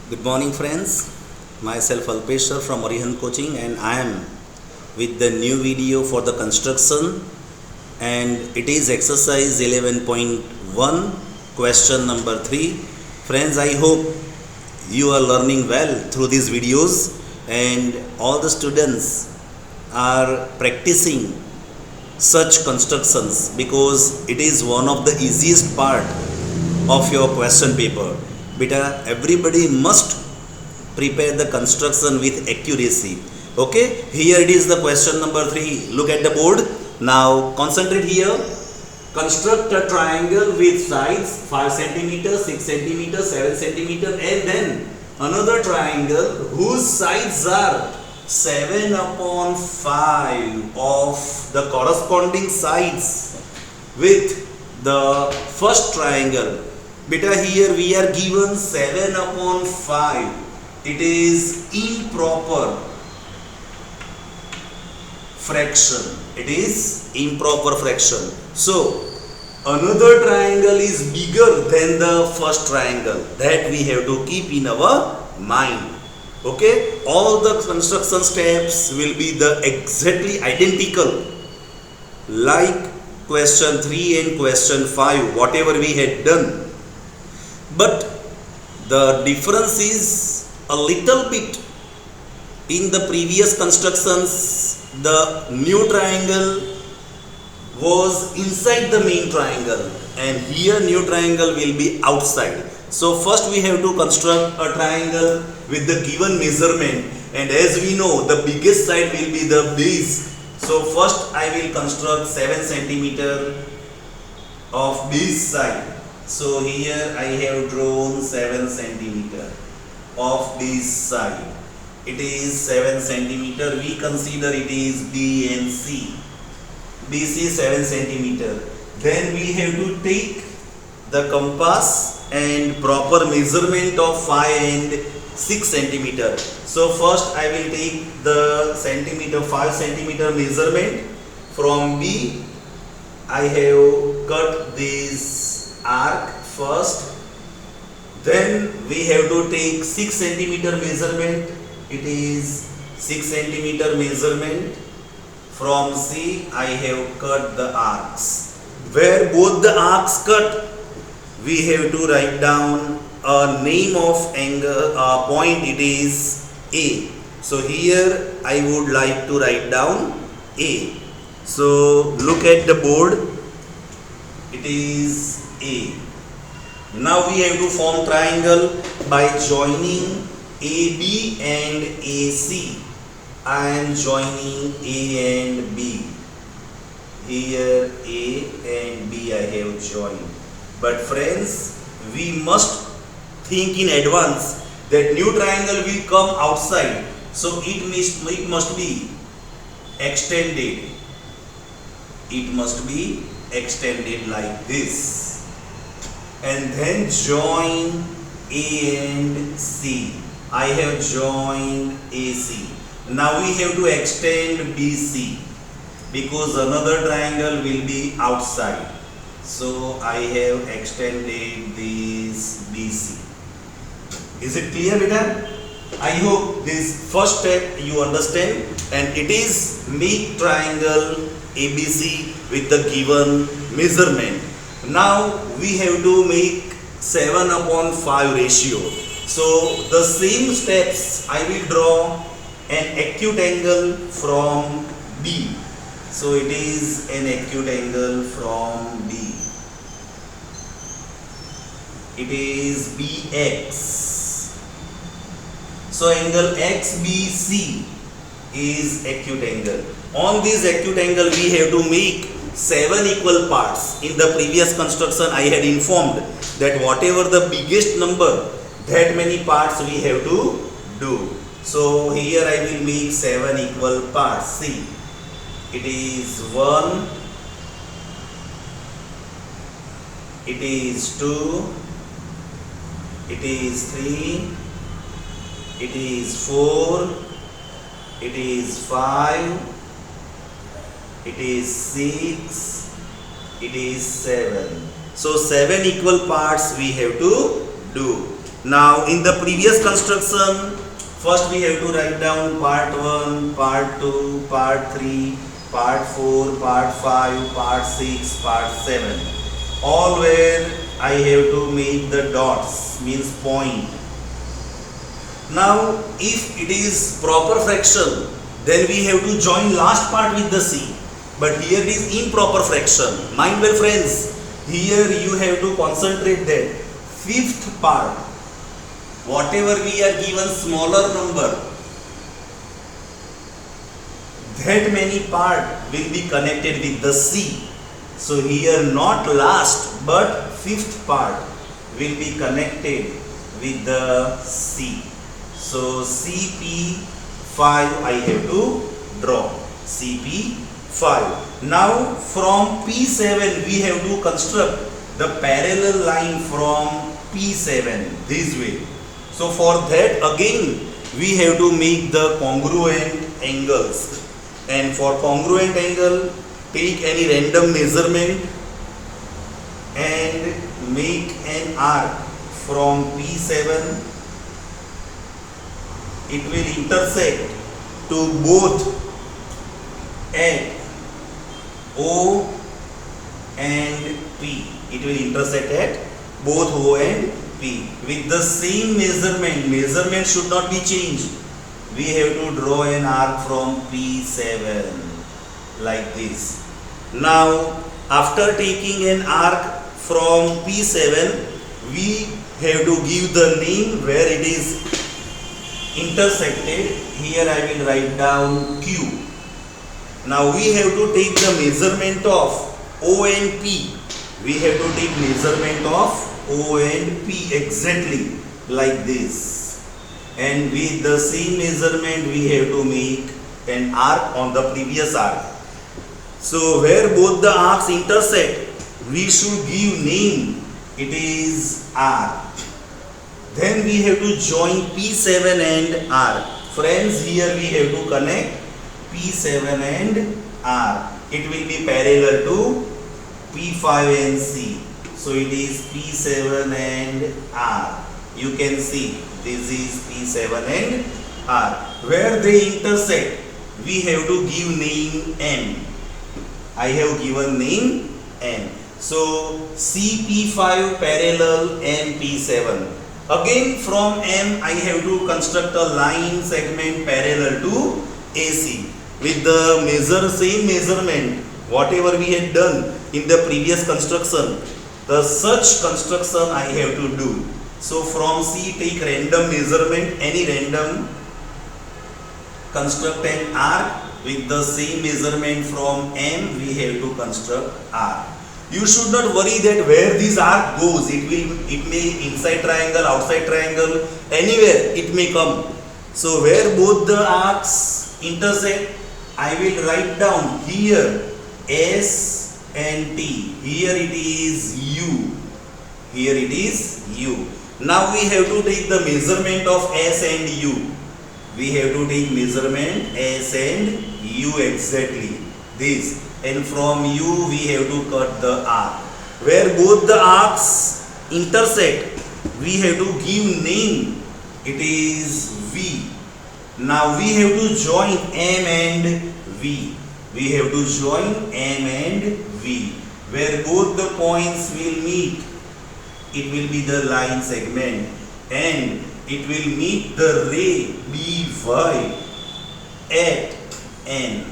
Good morning, friends. Myself Alpesh sir from Orihan Coaching, and I am with the new video for the construction, and it is exercise 11.1, question number 3. Friends, I hope you are learning well through these videos, and all the students are practicing such constructions because it is one of the easiest part of your question paper. Beta, everybody must prepare the construction with accuracy. Okay, here it is the question number 3. Look at the board. Now concentrate here. Construct a triangle with sides 5 cm, 6 cm, 7 cm, and then another triangle whose sides are 7 upon 5 of the corresponding sides with the first triangle. Beta, here we are given 7 upon 5. It is improper fraction. It is improper fraction. So another triangle is bigger than the first triangle. That we have to keep in our mind. Okay, all the construction steps will be the exactly identical like question 3 and question 5, whatever we had done. But the difference is a little bit. In the previous constructions, the new triangle was inside the main triangle, and here new triangle will be outside. So first we have to construct a triangle with the given measurement, and as we know, the biggest side will be the base. So first I will construct 7 cm of base side. So here I have drawn 7 cm of base side. It is 7 cm. We consider it is B and C. BC 7 cm. Then we have to take the compass and proper measurement of 5 and 6 cm. So first I will take the 5 cm measurement from B. I have cut this arc first. Then we have to take 6 cm measurement. It is 6 cm measurement. From C I have cut the arcs. Where both the arcs cut, we have to write down a name of angle point. It is A. So here I would like to write down A. So look at the board. It is A. Now we have to form triangle by joining AB and AC. I am joining A and B. Here A and B I have joined. But friends, we must think in advance that new triangle will come outside. So it must be extended. It must be extended like this. And then join A and C. I have joined AC. Now we have to extend BC because another triangle will be outside. So I have extended this BC. Is it clear, beta? I hope this first step you understand, and it is make triangle ABC with the given measurement. Now we have to make 7 upon 5 ratio. So the same steps I will draw an acute angle from B. So it is an acute angle from B. It is BX. So angle XBC is acute angle. On this acute angle we have to make 7 equal parts. In the previous construction I had informed that whatever the biggest number, that many parts we have to do. So here I will make 7 equal parts. See, it is 1, it is 2, it is 3, it is 4, it is 5, it is 6, it is 7. So 7 equal parts we have to do. Now in the previous construction, first we have to write down part 1, part 2, part 3, part 4, part 5, part 6, part 7. All where I have to make the dots, means point. Now if it is proper fraction, then we have to join last part with the C. But here it is improper fraction. Mind well friends, here you have to concentrate that fifth part, whatever we are given smaller number, that many part will be connected with the C. So here not last but fifth part will be connected with the C. So CP5 I have to draw. CP5. Now from P7 we have to construct the parallel line from P7 this way. So for that again we have to make the congruent angles. And for congruent angle, take any random measurement and make an arc from P7. It will intersect to both at O and P. It will intersect at both O and P with the same measurement. Measurement should not be changed. We have to draw an arc from P7 like this. Now after taking an arc from P7, we have to give the name where it is intersected. Here I will write down Q. Now we have to take the measurement of O and P. We have to take measurement of O and P exactly like this. And with the same measurement we have to make an arc on the previous arc. So where both the arcs intersect, we should give name. It is R. Then we have to join P7 and R. Friends, here we have to connect P7 and R. It will be parallel to P5 and C. So it is P7 and R. You can see this is P7 and R. Where they intersect, we have to give name M. I have given name M. So CP5 parallel and P7. Again from M I have to construct a line segment parallel to AC with the same measurement whatever we had done in the previous construction. The such construction I have to do. So from C take random measurement, any random, construct an arc with the same measurement from M we have to construct arc. You should not worry that where this arc goes, it may inside triangle, outside triangle, anywhere it may come. So where both the arcs intersect, I will write down here S and T. Here it is U. Here it is U. Now we have to take the measurement of S and U. We have to take measurement S and U exactly. This. And from U we have to cut the arc. Where both the arcs intersect, we have to give name. It is V. Now we have to join M and V. We have to join M and V. Where both the points will meet, it will be the line segment and it will meet the ray BY at N.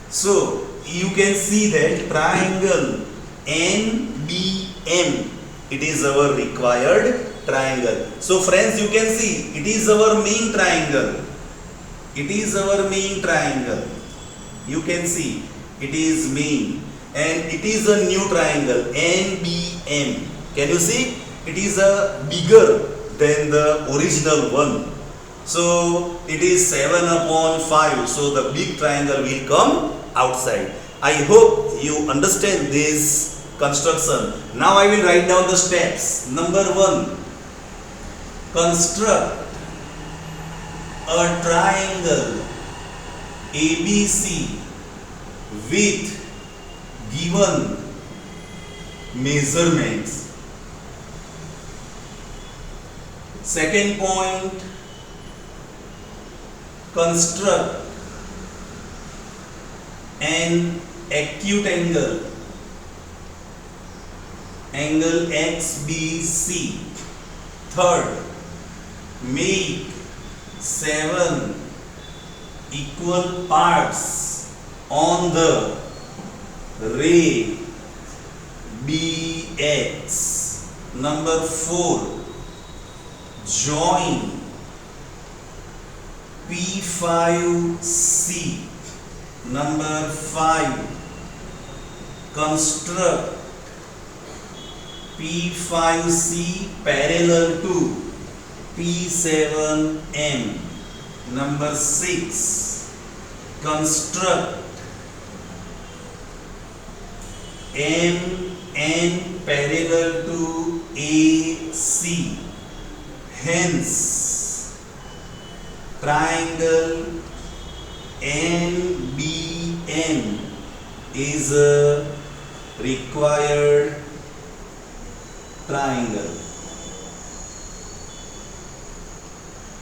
So you can see that triangle NBM, it is our required triangle. So friends, you can see it is our main triangle. It is our main triangle. You can see it is main and it is a new triangle NBM. Can you see? It is a bigger than the original one. So it is 7/5. So the big triangle will come outside. I hope you understand this construction. Now I will write down the steps. Number 1. Construct a triangle ABC with given measurements. Second point, construct an acute angle, angle XBC. Third, make 7 equal parts on the ray BX. Number 4, join P5C. Number 5, construct P5C parallel to P7M. Number 6, construct MN parallel to AC. Hence, triangle NBN is a required triangle.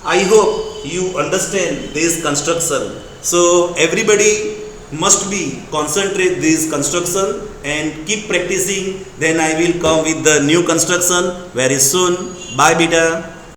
I hope you understand this construction. So everybody must be concentrate this construction and keep practicing. Then I will come with the new construction very soon. Bye beta.